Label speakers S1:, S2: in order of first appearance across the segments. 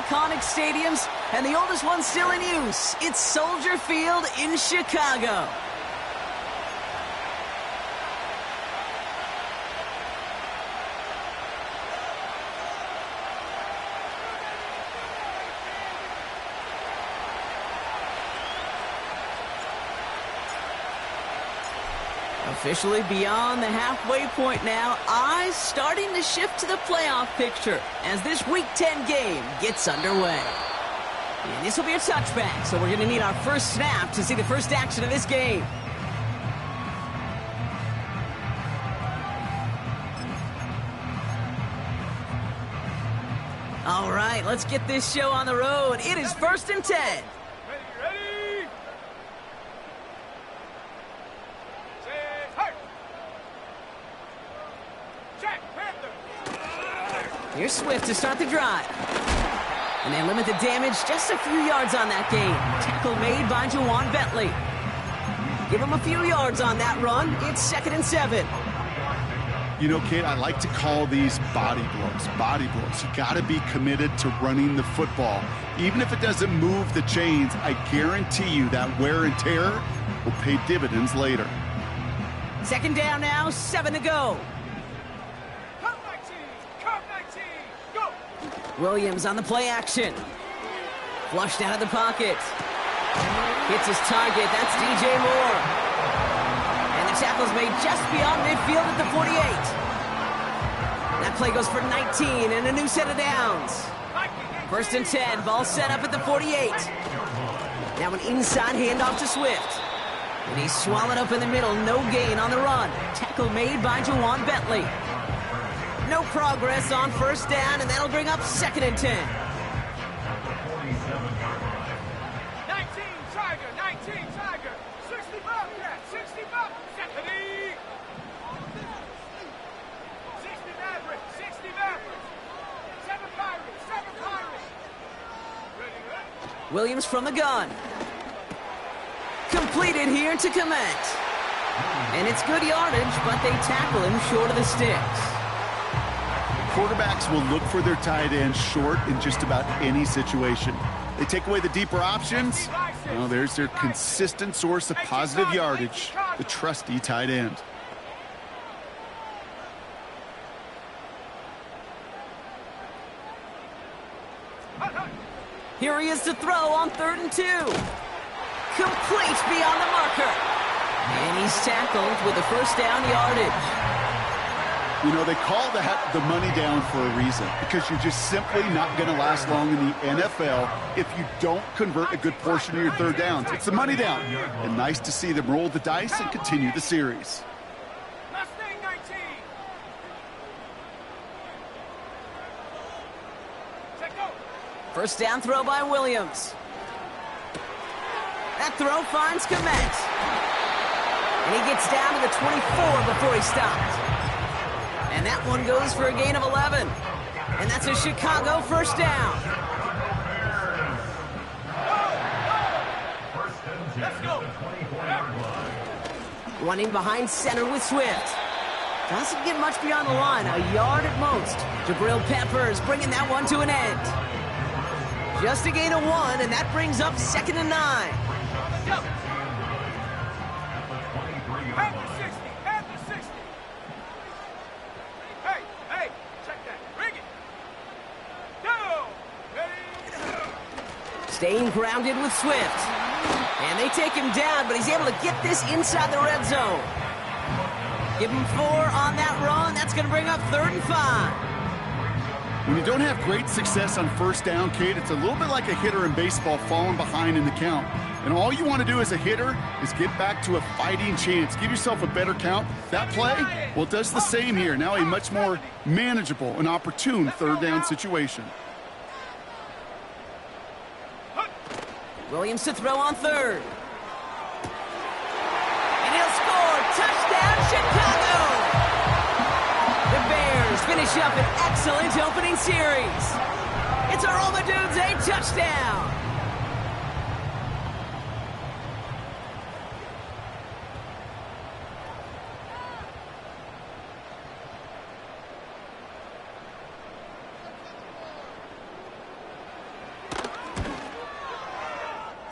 S1: iconic stadiums, and the oldest one still in use. It's Soldier Field in Chicago. Officially beyond the halfway point now, eyes starting to shift to the playoff picture as this Week 10 game gets underway. And this will be a touchback, so we're going to need our first snap to see the first action of this game. All right, let's get this show on the road. It is 1st and 10. Here's Swift to start the drive. And they limit the damage just a few yards on that game. Tackle made by Jawan Bentley. Give him a few yards on that run. It's 2nd and 7.
S2: You know, kid, I like to call these body blows. Body blows. You got to be committed to running the football. Even if it doesn't move the chains, I guarantee you that wear and tear will pay dividends later.
S1: 2nd down now, 7 to go. Williams on the play action. Flushed out of the pocket. Hits his target. That's DJ Moore. And the tackle's made just beyond midfield at the 48. That play goes for 19 and a new set of downs. 1st and 10. Ball set up at the 48. Now an inside handoff to Swift. And he's swallowed up in the middle. No gain on the run. Tackle made by Jawan Bentley. No progress on 1st down, and that'll bring up 2nd and 10.
S3: 19 Tiger, 60 Bobcat, 60 Bobcat, 60 Maverick, 7 Pirates. Ready.
S1: Williams from the gun. Completed here to Komet. And it's good yardage, but they tackle him short of the sticks.
S2: Quarterbacks will look for their tight end short in just about any situation. They take away the deeper options. Well, there's their consistent source of positive yardage, the trusty tight end.
S1: Here he is to throw on 3rd and 2. Complete beyond the marker. And he's tackled with a 1st down yardage.
S2: You know, they call that the money down for a reason, because you're just simply not going to last long in the NFL if you don't convert a good portion of your 3rd downs. It's the money down. And nice to see them roll the dice and continue the series.
S3: Mustang 19. Check go.
S1: 1st down throw by Williams. That throw finds Komet. And he gets down to the 24 before he stopped. And that one goes for a gain of 11. And that's a Chicago 1st down.
S3: Let's go.
S1: Running behind center with Swift. Doesn't get much beyond the line, a yard at most. Jabril Peppers bringing that one to an end. Just a gain of 1, and that brings up 2nd and 9.
S3: Go. At the 60. Hey, check that. Bring it. Go. Ready.
S1: Staying grounded with Swift. And they take him down, but he's able to get this inside the red zone. Give him 4 on that run. That's going to bring up 3rd and 5.
S2: When you don't have great success on 1st down, Kate, it's a little bit like a hitter in baseball falling behind in the count. And all you want to do as a hitter is get back to a fighting chance. Give yourself a better count. That play, well, it does the same here. Now a much more manageable and opportune 3rd down situation.
S1: Williams to throw on 3rd. And he'll score. Touchdown, Chicago! The Bears finish up an excellent opening series. It's a Roma Dudes, a touchdown.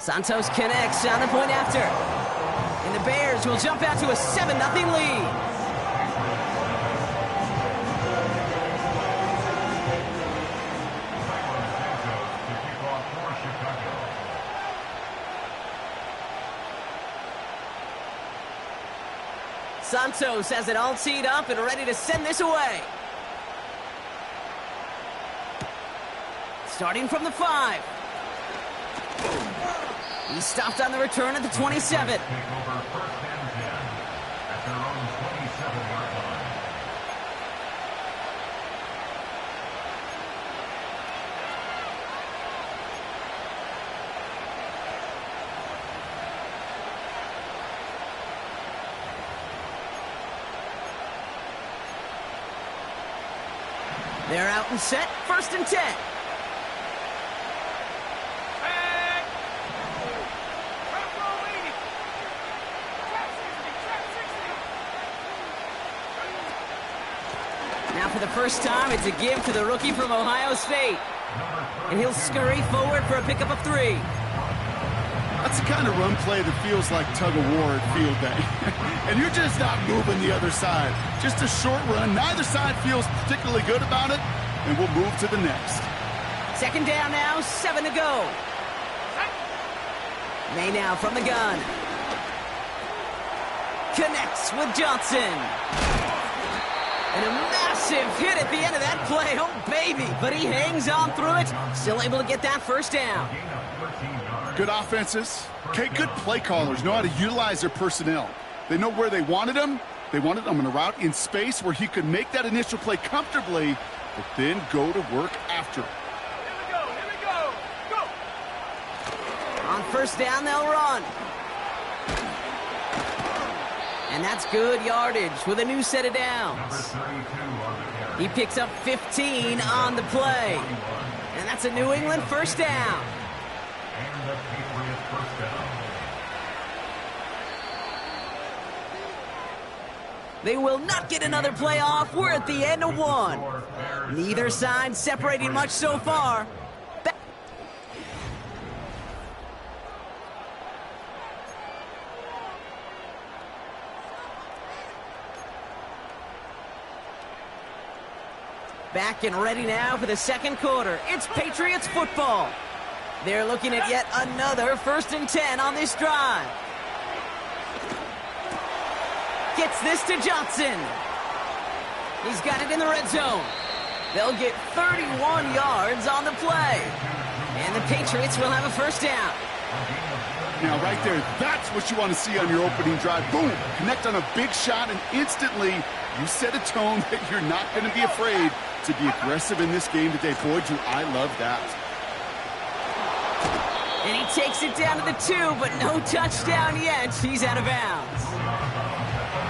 S1: Santos connects on the point after. And the Bears will jump out to a 7-0 lead. Santos has it all teed up and ready to send this away. Starting from the 5. He stopped on the return at the 27. They're out and set, 1st and 10. Now for the first time, it's a give to the rookie from Ohio State. And he'll scurry forward for a pickup of 3.
S2: That's the kind of run play that feels like tug-of-war at field day. And you're just not moving the other side. Just a short run. Neither side feels particularly good about it, and we'll move to the next.
S1: 2nd down now, 7 to go. May now from the gun. Connects with Johnson. And a massive hit at the end of that play. Oh, baby. But he hangs on through it. Still able to get that 1st down.
S2: Good offenses. Okay, good play callers know how to utilize their personnel. They know where they wanted them. They wanted them on a route in space where he could make that initial play comfortably, but then go to work after.
S3: Here we go. Go.
S1: On 1st down, they'll run. And that's good yardage with a new set of downs. He picks up 15 on the play. And that's a New England 1st down. They will not get another play off. We're at the end of 1. Neither side separating much so far. Back and ready now for the 2nd quarter. It's Patriots football. They're looking at yet another 1st and 10 on this drive. Gets this to Johnson. He's got it in the red zone. They'll get 31 yards on the play. And the Patriots will have a 1st down.
S2: Now, right there, that's what you want to see on your opening drive. Boom! Connect on a big shot, and instantly you set a tone that you're not going to be afraid to be aggressive in this game today. Boy, do I love that.
S1: And he takes it down to the 2, but no touchdown yet. He's out of bounds.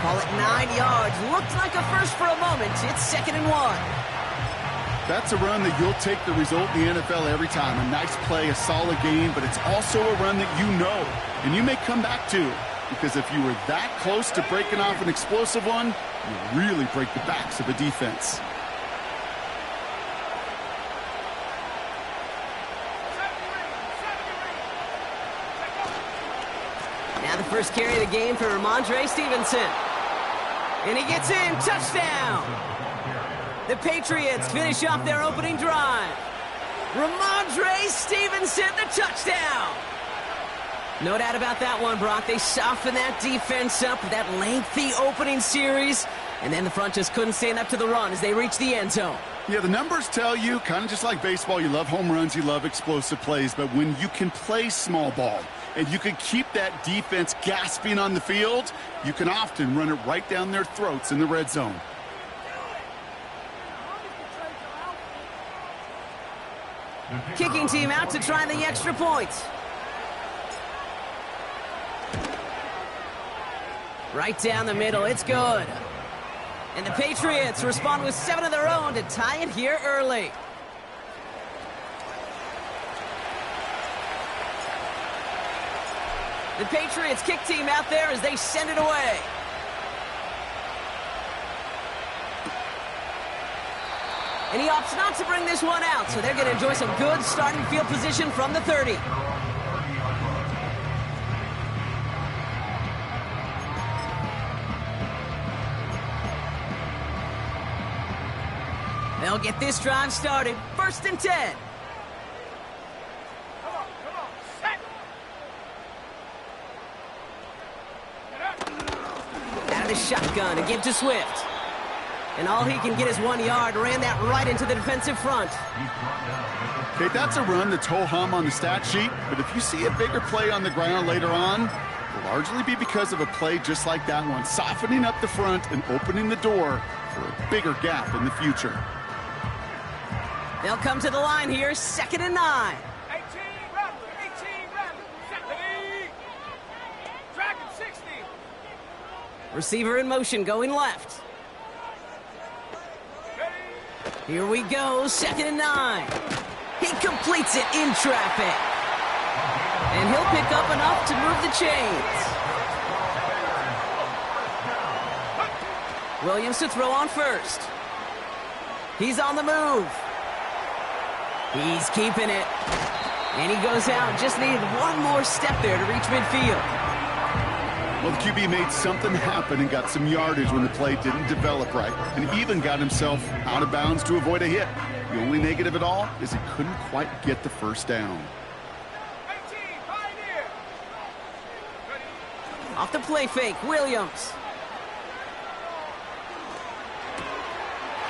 S1: Call it 9 yards. Looked like a first for a moment. It's 2nd and 1.
S2: That's a run that you'll take the result in the NFL every time. A nice play, a solid game, but it's also a run that you know, and you may come back to. Because if you were that close to breaking off an explosive one, you really break the backs of a defense.
S1: Now the first carry of the game for Ramondre Stevenson. And he gets in, touchdown! The Patriots finish off their opening drive. Ramondre Stevenson, the touchdown! No doubt about that one, Brock. They softened that defense up with that lengthy opening series, and then the front just couldn't stand up to the run as they reached the end zone.
S2: Yeah, the numbers tell you, kind of just like baseball, you love home runs, you love explosive plays, but when you can play small ball and you can keep that defense gasping on the field, you can often run it right down their throats in the red zone.
S1: Kicking team out to try the extra point. Right down the middle, it's good. And the Patriots respond with 7 of their own to tie it here early. The Patriots kick team out there as they send it away. And he opts not to bring this one out, so they're going to enjoy some good starting field position from the 30. They'll get this drive started. 1st and 10.
S3: Come on, set. Get up.
S1: Out of the shotgun to give to Swift. And all he can get is 1 yard. Ran that right into the defensive front.
S2: Okay, that's a run that's ho-hum on the stat sheet, but if you see a bigger play on the ground later on, it'll largely be because of a play just like that one, softening up the front and opening the door for a bigger gap in the future.
S1: They'll come to the line here, 2nd and 9.
S3: 18 rattle. 70. Dragon 60.
S1: Receiver in motion going left. Here we go, 2nd and 9. He completes it in traffic. And he'll pick up enough to move the chains. Williams to throw on first. He's on the move. He's keeping it. And he goes out. Just needed one more step there to reach midfield.
S2: Well, the QB made something happen and got some yardage when the play didn't develop right, and even got himself out of bounds to avoid a hit. The only negative at all is he couldn't quite get the first down.
S3: 18, Pioneer.
S1: Off the play fake, Williams.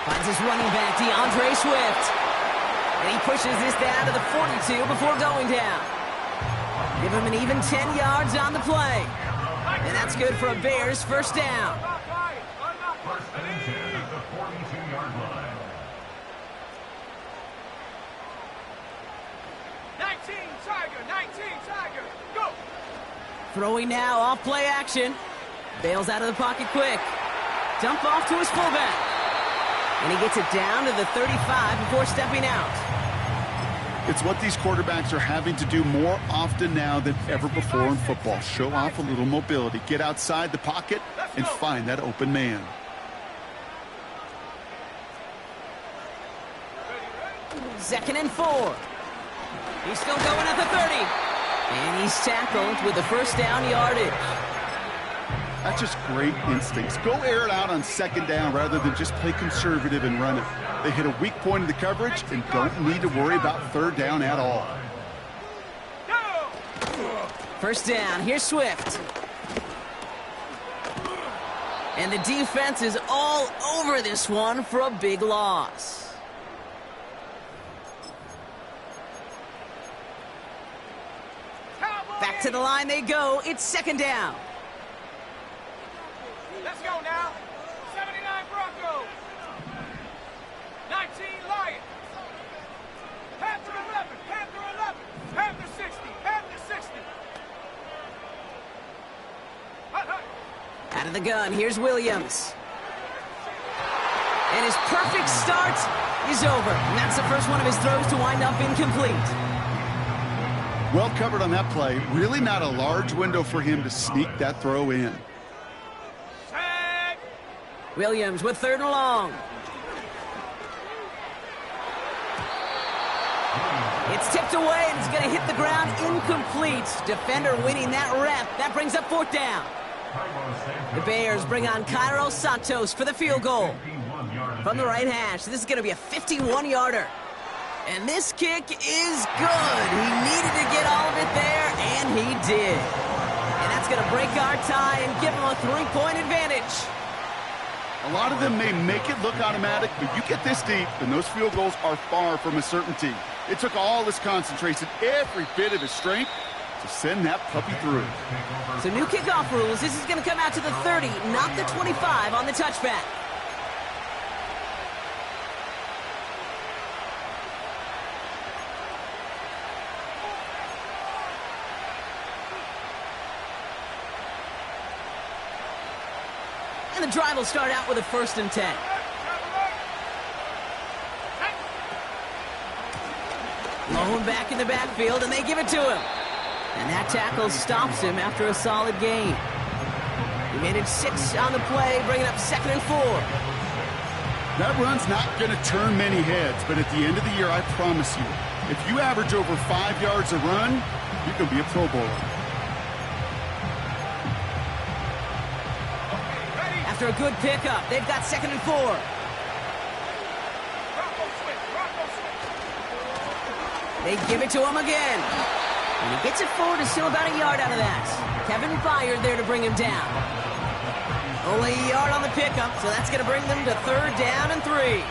S1: Finds his running back, DeAndre Swift. And he pushes this down to the 42 before going down. Give him an even 10 yards on the play. And that's good for a Bears 1st down.
S4: First and 10 at the 42-yard line.
S3: 19 Tiger. Go.
S1: Throwing now, off play action. Bails out of the pocket quick. Dump off to his fullback. And he gets it down to the 35 before stepping out.
S2: It's what these quarterbacks are having to do more often now than ever before in football. Show off a little mobility, get outside the pocket, and find that open man.
S1: Second and 4. He's still going at the 30. And he's tackled with the 1st down yardage.
S2: That's just great instincts. Go air it out on 2nd down rather than just play conservative and run it. They hit a weak point in the coverage and don't need to worry about 3rd down at all.
S1: 1st down, here's Swift. And the defense is all over this one for a big loss. Back to the line they go. It's 2nd down.
S3: Let's go now. 79 Broncos. 19 Lions. Panther 11. Panther 60.
S1: Out of the gun, here's Williams. And his perfect start is over. And that's the first one of his throws to wind up incomplete.
S2: Well covered on that play. Really not a large window for him to sneak that throw in.
S3: Tag.
S1: Williams with 3rd and long. It's tipped away and it's going to hit the ground incomplete. Defender winning that rep. That brings up 4th down. The Bears bring on Cairo Santos for the field goal. From the right hash, this is going to be a 51-yarder. And this kick is good. He needed to get all of it there, and he did. And that's going to break our tie and give him a 3-point advantage.
S2: A lot of them may make it look automatic, but you get this deep, and those field goals are far from a certainty. It took all his concentration, every bit of his strength, to send that puppy through.
S1: So new kickoff rules. This is going to come out to the 30, not the 25 on the touchback. And the drive will start out with a 1st and 10. Lone back in the backfield, and they give it to him. And that tackle stops him after a solid gain. He made it 6 on the play, bringing up 2nd and 4.
S2: That run's not going to turn many heads, but at the end of the year, I promise you, if you average over 5 yards a run, you're going to be a Pro Bowler.
S1: After a good pickup, they've got 2nd and 4. They give it to him again. And he gets it forward and still about a yard out of that. Kevin Byard there to bring him down. Only a yard on the pickup, so that's going to bring them to 3rd down and 3.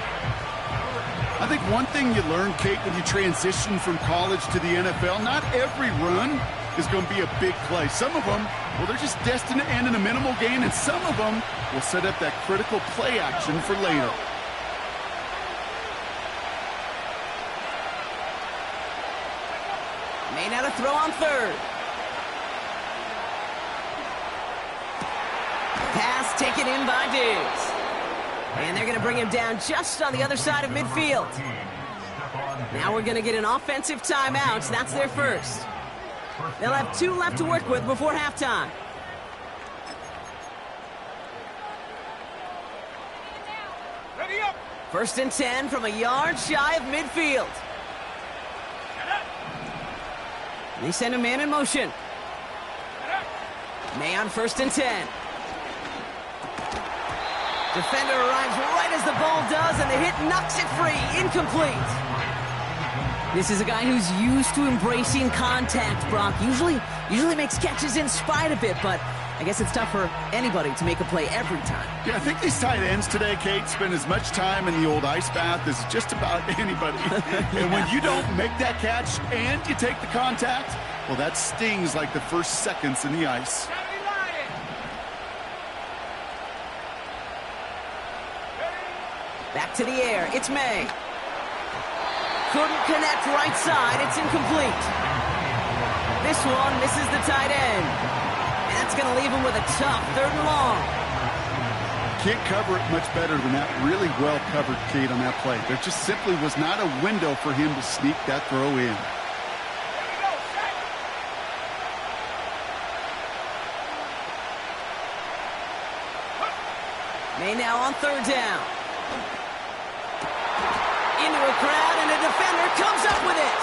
S2: I think one thing you learn, Kate, when you transition from college to the NFL, not every run is going to be a big play. Some of them, well, they're just destined to end in a minimal gain, and some of them will set up that critical play action for later.
S1: May now to throw on 3rd. Pass taken in by Diggs. And they're going to bring him down just on the other side of midfield. Now we're going to get an offensive timeout. That's their first. They'll have 2 left to work with before halftime.
S3: Ready up.
S1: 1st and 10 from a yard shy of midfield. They send a man in motion. May on 1st and 10. Defender arrives right as the ball does, and the hit knocks it free. Incomplete. This is a guy who's used to embracing contact, Brock. Usually makes catches in spite of it, but I guess it's tough for anybody to make a play every time.
S2: Yeah, I think these tight ends today, Kate, spend as much time in the old ice bath as just about anybody. And when you don't make that catch and you take the contact, well, that stings like the first seconds in the ice.
S1: Back to the air. It's May. Couldn't connect right side. It's incomplete. This one misses the tight end. And that's going to leave him with a tough 3rd and long.
S2: Can't cover it much better than that. Really well covered, Kate, on that play. There just simply was not a window for him to sneak that throw in.
S1: May now on 3rd down. Into a crowd, and a defender comes up with it.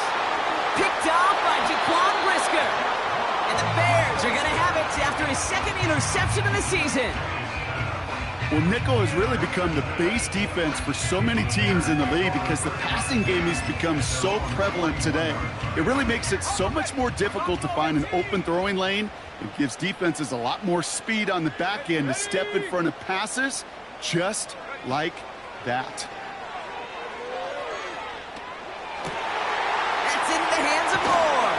S1: Picked off by Jaquan Brisker. And the Bears are going to have it after his 2nd interception of the season.
S2: Well, nickel has really become the base defense for so many teams in the league because the passing game has become so prevalent today. It really makes it so much more difficult to find an open throwing lane. It gives defenses a lot more speed on the back end to step in front of passes just like that.
S1: That's into the hands of Moore.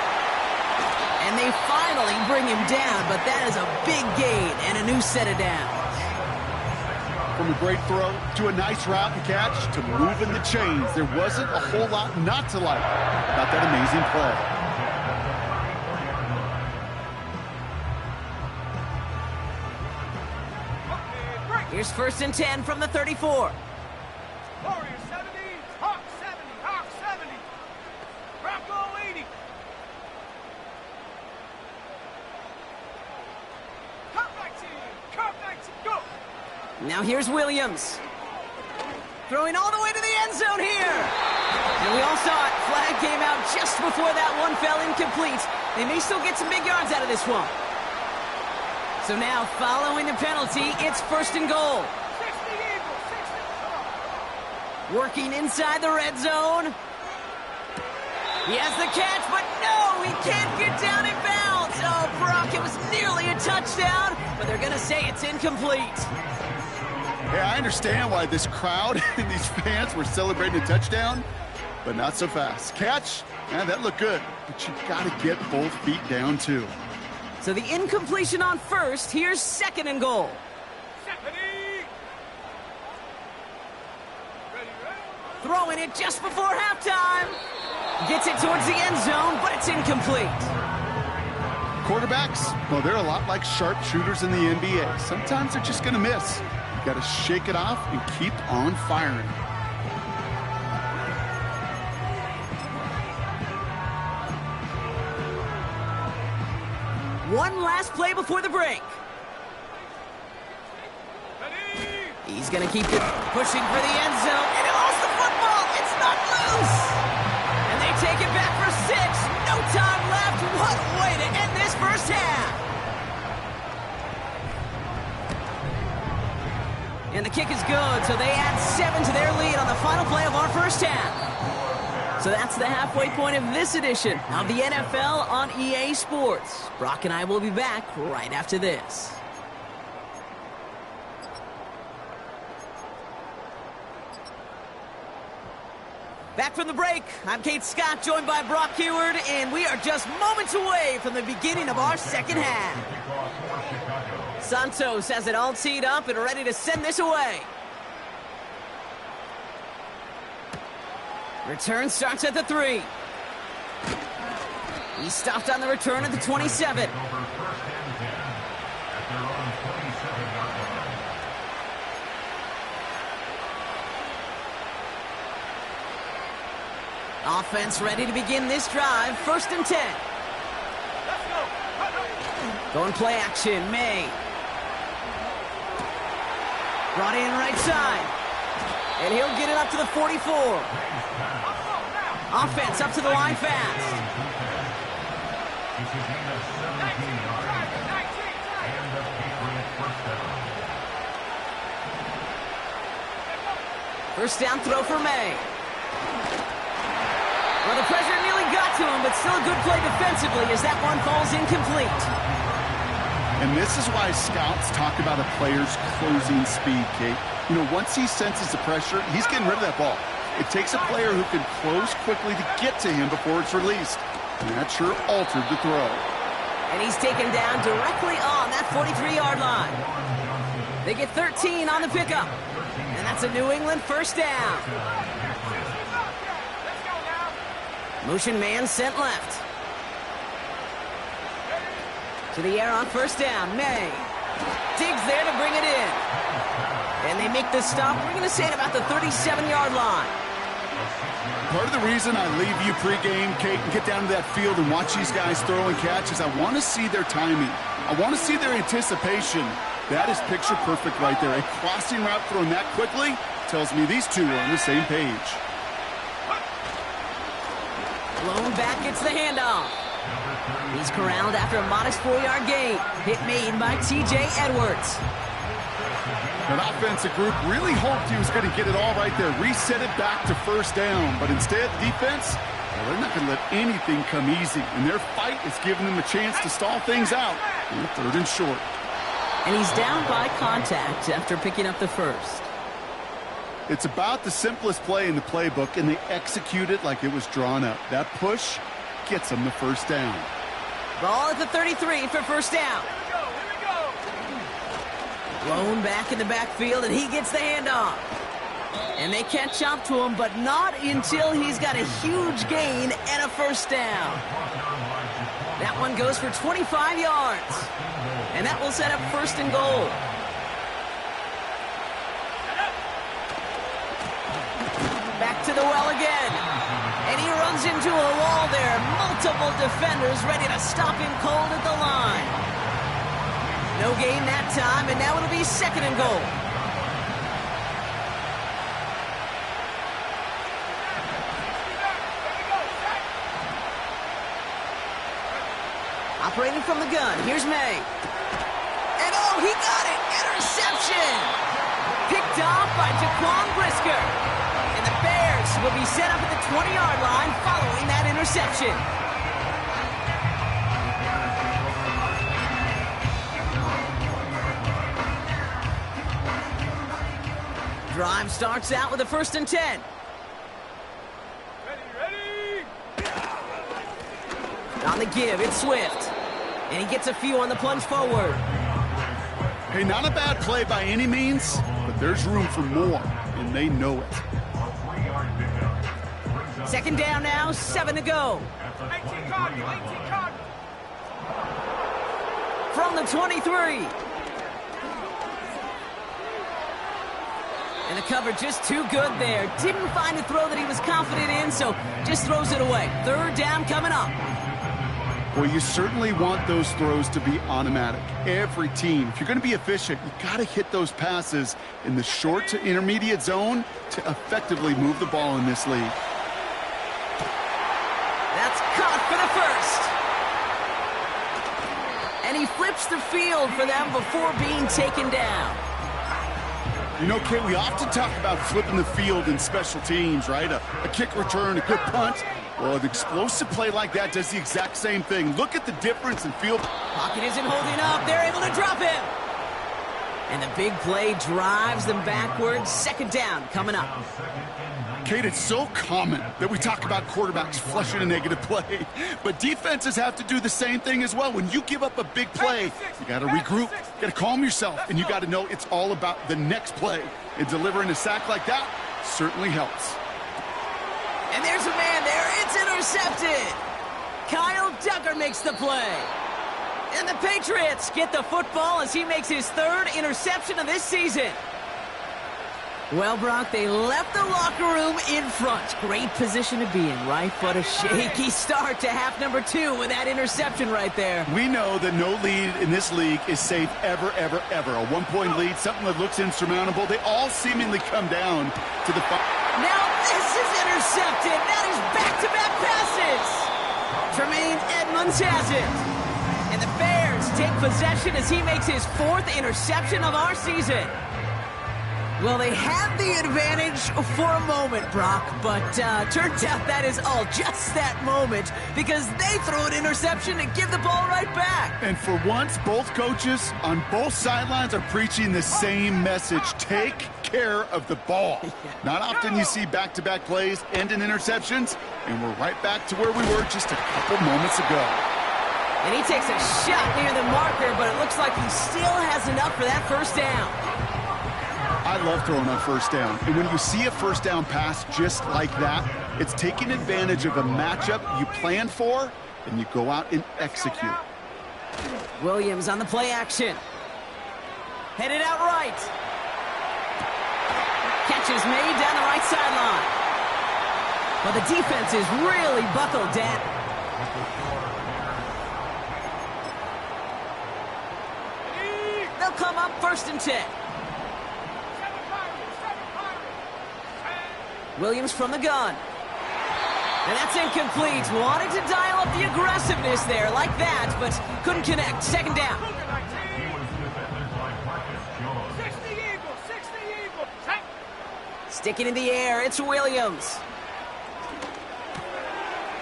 S1: And they finally bring him down, but that is a big gain and a new set of downs.
S2: From a great throw to a nice route and catch to moving the chains, there wasn't a whole lot not to like about that amazing play.
S1: Here's 1st and 10 from the 34.
S3: Warrior 70, Hawk 70, Hawk 70. Bronco 80. Come 19, go.
S1: Now here's Williams. Throwing all the way to the end zone here. And we all saw it. Flag came out just before that one fell incomplete. They may still get some big yards out of this one. So now, following the penalty, it's 1st and goal.
S3: 60 Eagles, 60.
S1: Working inside the red zone. He has the catch, but no, he can't get down in bounds. Oh, Brock, it was nearly a touchdown, but they're going to say it's incomplete.
S2: Yeah, I understand why this crowd and these fans were celebrating a touchdown, but not so fast. Catch, yeah, that looked good, but you got to get both feet down, too.
S1: So the incompletion on 1st, here's 2nd and goal. Throwing it just before halftime. Gets it towards the end zone, but it's incomplete.
S2: Quarterbacks, well, they're a lot like sharpshooters in the NBA. Sometimes they're just going to miss. You got to shake it off and keep on firing.
S1: One last play before the break. He's going to keep it pushing for the end zone, and he lost the football. It's not loose. And they take it back for 6. No time left. What a way to end this first half. And the kick is good, so they add 7 to their lead on the final play of our first half. So that's the halfway point of this edition of the NFL on EA Sports. Brock and I will be back right after this. Back from the break, I'm Kate Scott, joined by Brock Heward, and we are just moments away from the beginning of our second half. Santos has it all teed up and ready to send this away. Return starts at the 3. He stopped on the return at the 27. Offense ready to begin this drive. 1st and 10.
S3: Let's go.
S1: Going play action. May. Brought in right side. And he'll get it up to the 44. Offense up to the line fast. First down throw for May. Well, the pressure nearly got to him, but still a good play defensively as that one falls incomplete.
S2: And this is why scouts talk about a player's closing speed, Kate. You know, once he senses the pressure, he's getting rid of that ball. It takes a player who can close quickly to get to him before it's released. And that sure altered the throw.
S1: And he's taken down directly on that 43-yard line. They get 13 on the pickup. And that's a New England first down. Motion man sent left. To the air on first down. May digs there to bring it in. And they make the stop. We're going to say at about the 37-yard line.
S2: Part of the reason I leave you pregame, Kate, and get down to that field and watch these guys throw and catch is I want to see their timing. I want to see their anticipation. That is picture perfect right there. A crossing route thrown that quickly tells me these two are on the same page.
S1: Blown back gets the handoff. He's corralled after a modest 4-yard gain. Hit made by T.J. Edwards.
S2: That offensive group really hoped he was going to get it all right there, reset it back to first down. But instead, defense, well, they're not going to let anything come easy. And their fight is giving them a chance to stall things out in 3rd and short.
S1: And he's down by contact after picking up the first.
S2: It's about the simplest play in the playbook, and they execute it like it was drawn up. That push gets them the first down.
S1: Ball at the 33 for first down.
S3: Here we go.
S1: Blown back in the backfield, and he gets the handoff. And they catch up to him, but not until he's got a huge gain and a first down. That one goes for 25 yards. And that will set up 1st and goal. Back to the well again. And he runs into a wall there. Multiple defenders ready to stop him cold at the line. No gain that time, and now it'll be 2nd and goal. Operating from the gun, here's May. And oh, he got it! Interception! Picked off by Jaquan Brisker. And the Bears will be set up at the 20-yard line following that interception. Drive starts out with a 1st and 10.
S3: Ready.
S1: On the give, it's Swift. And he gets a few on the plunge forward.
S2: Hey, not a bad play by any means, but there's room for more, and they know it.
S1: 2nd down now, 7 to go.
S3: 18 card.
S1: From the 23. And the cover just too good there. Didn't find a throw that he was confident in, so just throws it away. 3rd down coming up.
S2: Well, you certainly want those throws to be automatic. Every team, if you're going to be efficient, you got to hit those passes in the short to intermediate zone to effectively move the ball in this league.
S1: That's caught for the first. And he flips the field for them before being taken down.
S2: You know, Kate, we often talk about flipping the field in special teams, right? A kick return, a good punt. Well, an explosive play like that does the exact same thing. Look at the difference in field.
S1: Pocket isn't holding up. They're able to drop him. And the big play drives them backwards. Second down coming up.
S2: Kate, it's so common that we talk about quarterbacks flushing a negative play, but defenses have to do the same thing as well. When you give up a big play, you got to regroup, you got to calm yourself, and you got to know it's all about the next play. And delivering a sack like that certainly helps.
S1: And there's a man there. It's intercepted. Kyle Duggar makes the play. And the Patriots get the football as he makes his third interception of this season. Well, Brock, they left the locker room in front. Great position to be in, right? But a shaky start to half number 2 with that interception right there.
S2: We know that no lead in this league is safe ever, ever, ever. A one-point lead, something that looks insurmountable. They all seemingly come down to the...
S1: Now this is intercepted. That is back-to-back passes. Tremaine Edmonds has it. And the Bears take possession as he makes his 4th interception of our season. Well, they have the advantage for a moment, Brock, but turns out that is all just that moment because they throw an interception and give the ball right back.
S2: And for once, both coaches on both sidelines are preaching the same message. Take care of the ball. Not often you see back-to-back plays end in interceptions, and we're right back to where we were just a couple moments ago.
S1: And he takes a shot near the marker, but it looks like he still has enough for that first down.
S2: I love throwing on first down. And when you see a first down pass just like that, it's taking advantage of a matchup you planned for, and you go out and execute.
S1: Williams on the play action. Headed out right. Catch is made down the right sideline. But the defense is really buckled down. They'll come up 1st and 10. Williams from the gun. And that's incomplete. Wanted to dial up the aggressiveness there like that, but couldn't connect. Second down.
S3: 60 Eagles.
S1: Sticking in the air, it's Williams.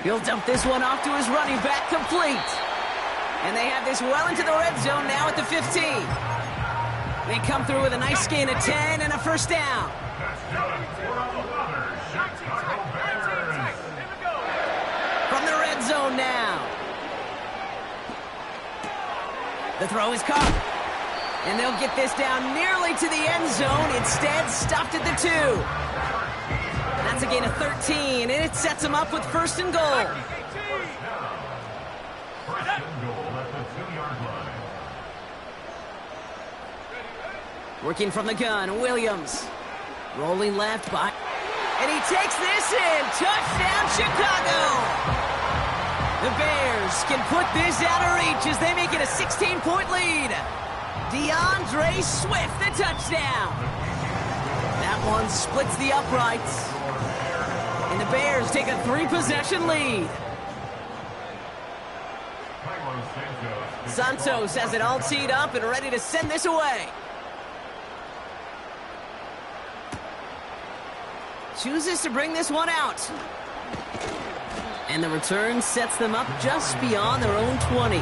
S1: He'll dump this one off to his running back, complete. And they have this well into the red zone now at the 15. They come through with a nice gain of 10 and a first down. From the red zone now. The throw is caught. And they'll get this down nearly to the end zone. Instead, stopped at the 2. That's a gain of 13, and it sets them up with 1st and goal. Working from the gun, Williams. Rolling left by... And he takes this in. Touchdown, Chicago! The Bears can put this out of reach as they make it a 16-point lead. DeAndre Swift, the touchdown. That one splits the uprights. And the Bears take a 3-possession lead. Santos has it all teed up and ready to send this away. Chooses to bring this one out. And the return sets them up just beyond their own 20.